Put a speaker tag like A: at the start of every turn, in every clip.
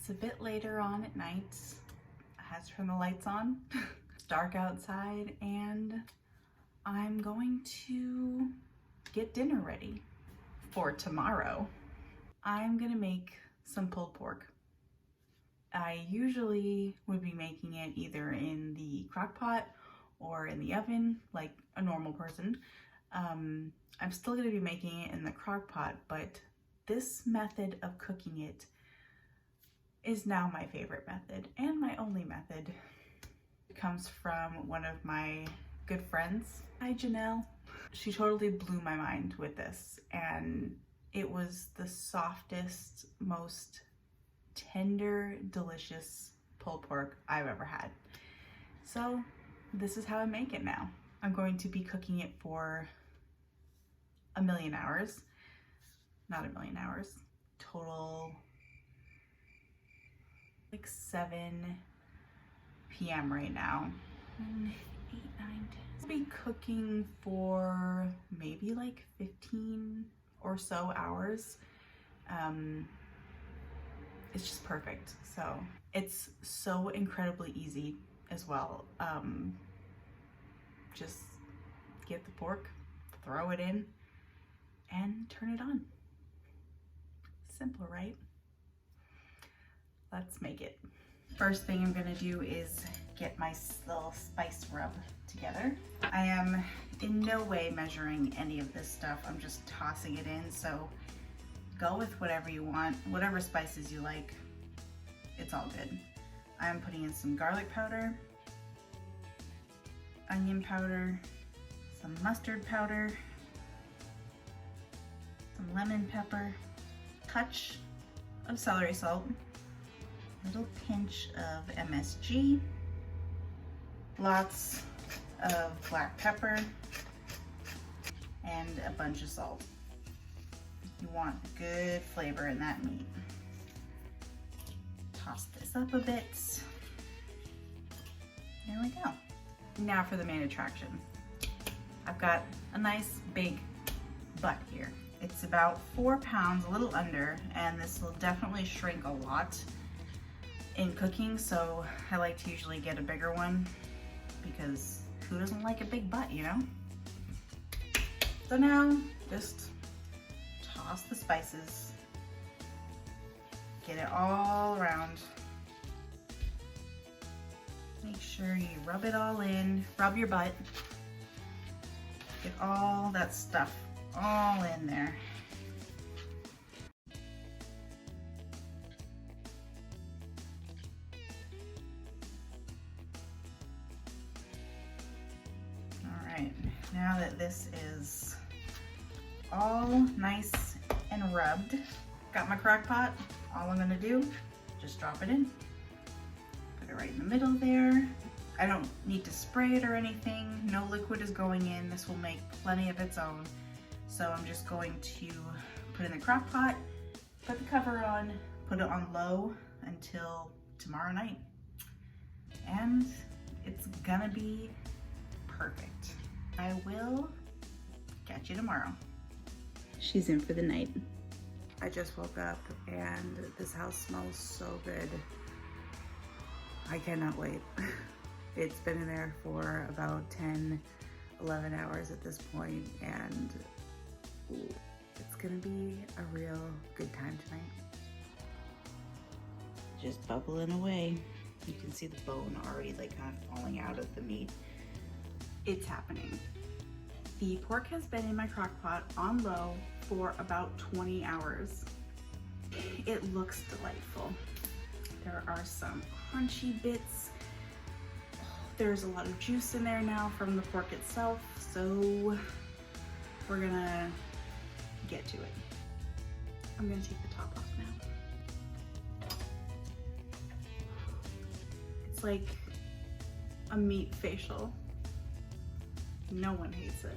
A: It's a bit later on at night. I had to turn the lights on. It's dark outside and I'm going to get dinner ready for tomorrow. I'm gonna make some pulled pork. I usually would be making it either in the crock pot or in the oven like a normal person. I'm still gonna be making it in the crock pot, but this method of cooking it is now my favorite method and my only method. It comes from one of my good friends. Hi, Janelle. She totally blew my mind with this, and it was the softest, most tender, delicious pulled pork I've ever had. So this is how I make it now. I'm going to be cooking it for 1,000,000 hours. Not 1,000,000 hours. Total like 7 p.m. right now. 8, 9, 10. I'll be cooking for maybe like 15 or so hours. It's just perfect. So it's so incredibly easy as well. Just get the pork, throw it in, and turn it on. Simple, right? Let's make it. First thing I'm gonna do is get my little spice rub together. I am in no way measuring any of this stuff. I'm just tossing it in, so go with whatever you want, whatever spices you like. It's all good. I'm putting in some garlic powder, onion powder, some mustard powder, some lemon pepper, touch of celery salt, a little pinch of MSG, lots of black pepper, and a bunch of salt. You want good flavor in that meat. Toss this up a bit. There we go. Now for the main attraction. I've got a nice big butt here. It's about 4 pounds, a little under, and this will definitely shrink a lot in cooking, so I like to usually get a bigger one because who doesn't like a big butt, you know? So now just toss the spices, get it all around. Make sure you rub it all in, rub your butt, get all that stuff all in there. All right, now that this is all nice and rubbed, got my crock pot. All I'm gonna do, just drop it in. Put it right in the middle there. I don't need to spray it or anything. No liquid is going in. This will make plenty of its own. So I'm just going to put it in the crock pot, put the cover on, put it on low until tomorrow night. And it's gonna be perfect. I will catch you tomorrow. She's in for the night. I just woke up and this house smells so good. I cannot wait. It's been in there for about 10, 11 hours at this point, and ooh, it's gonna be a real good time tonight. Just bubbling away. You can see the bone already like kind of falling out of the meat. It's happening. The pork has been in my crock pot on low for about 20 hours. It looks delightful. There are some crunchy bits. There's a lot of juice in there now from the pork itself, so we're gonna get to it. I'm gonna take the top off now. It's like a meat facial. No one hates it.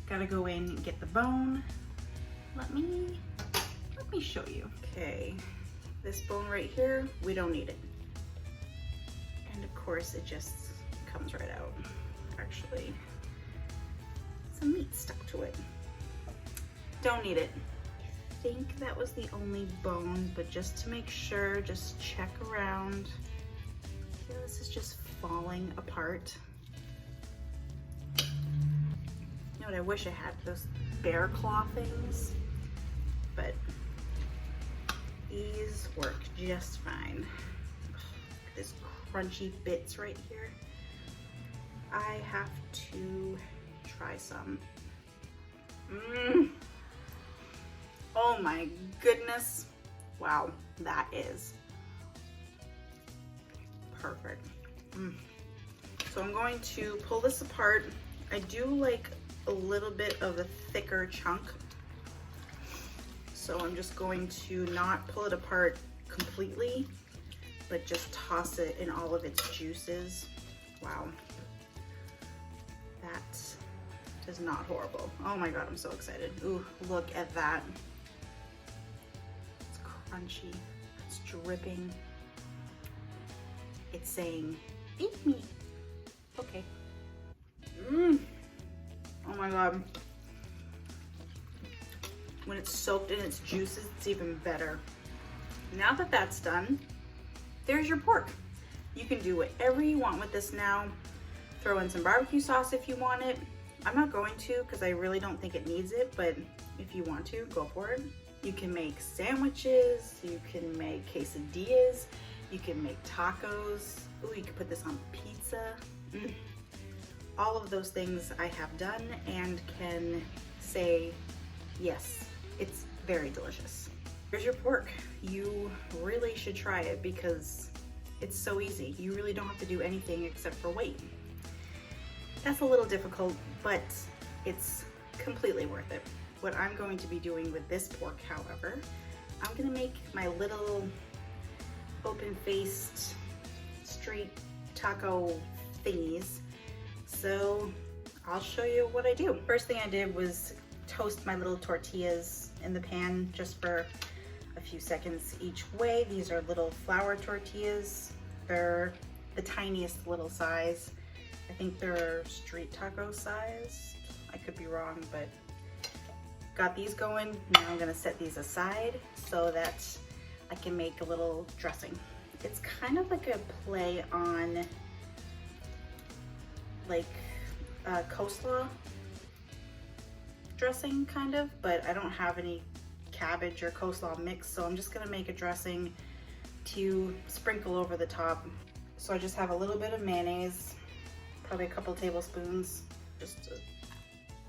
A: Gotta go in and get the bone. Let me show you. Okay, this bone right here, we don't need it. And of course it just comes right out. Actually, some meat stuck to it. Don't need it. think that was the only bone, but just to make sure, just check around. Yeah, this is just falling apart. You know what, I wish I had those bear claw things, but these work just fine. Look at this crunchy bits right here. I have to try some. Oh my goodness. Wow, that is perfect. So I'm going to pull this apart. I do like a little bit of a thicker chunk. So I'm just going to not pull it apart completely, but just toss it in all of its juices. Wow. That is not horrible. Oh my God, I'm so excited. Ooh, look at that. It's crunchy, it's dripping. It's saying, eat me. Okay. Oh my God. When it's soaked in its juices, it's even better. Now that that's done, there's your pork. You can do whatever you want with this now. Throw in some barbecue sauce if you want it. I'm not going to because I really don't think it needs it, but if you want to, go for it. You can make sandwiches, you can make quesadillas, you can make tacos. Ooh, you can put this on pizza. All of those things I have done and can say, yes, it's very delicious. Here's your pork. You really should try it because it's so easy. You really don't have to do anything except for wait. That's a little difficult, but it's completely worth it. What I'm going to be doing with this pork, however, I'm gonna make my little open-faced street taco thingies. So I'll show you what I do. First thing I did was toast my little tortillas in the pan just for a few seconds each way. These are little flour tortillas. They're the tiniest little size. I think they're street taco size. I could be wrong, but got these going. Now I'm gonna set these aside so that I can make a little dressing. It's kind of like a play on like coleslaw dressing kind of, but I don't have any cabbage or coleslaw mix, so I'm just gonna make a dressing to sprinkle over the top. So I just have a little bit of mayonnaise, probably a couple tablespoons, just a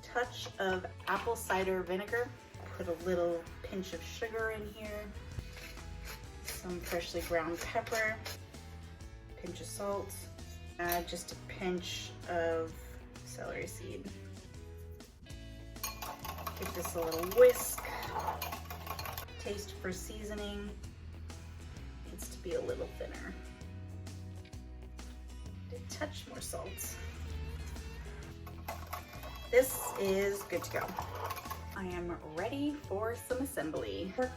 A: touch of apple cider vinegar, put a little pinch of sugar in here, some freshly ground pepper, pinch of salt, just a pinch of celery seed. Give this a little whisk. Taste for seasoning. Needs to be a little thinner. A touch more salt. This is good to go. I am ready for some assembly. Lay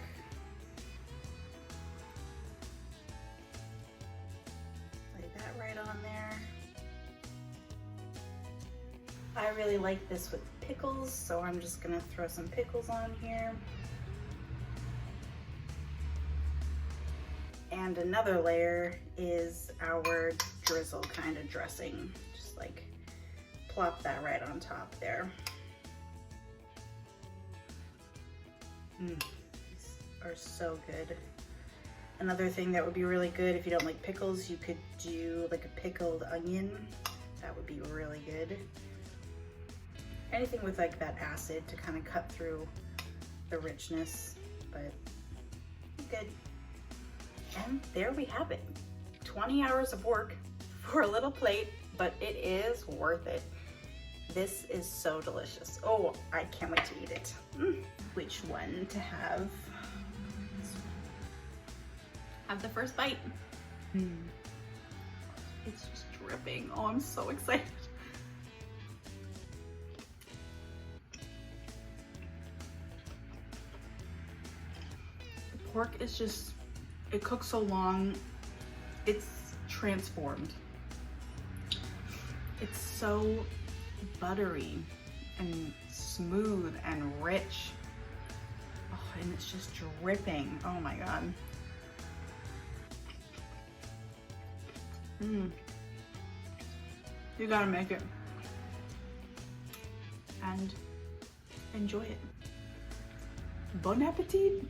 A: that right on there. I really like this with pickles, so I'm just gonna throw some pickles on here. And another layer is our drizzle kind of dressing. Just like plop that right on top there. These are so good. Another thing that would be really good if you don't like pickles, you could do like a pickled onion. That would be really good. Anything with like that acid to kind of cut through the richness, but good. And there we have it. 20 hours of work for a little plate, but it is worth it. This is so delicious. Oh, I can't wait to eat it. Which one to have? Have the first bite. It's just dripping. Oh, I'm so excited. The pork is just, it cooks so long, it's transformed. It's so buttery and smooth and rich. Oh, and it's just dripping. Oh my God. You gotta make it and enjoy it. Bon appetit.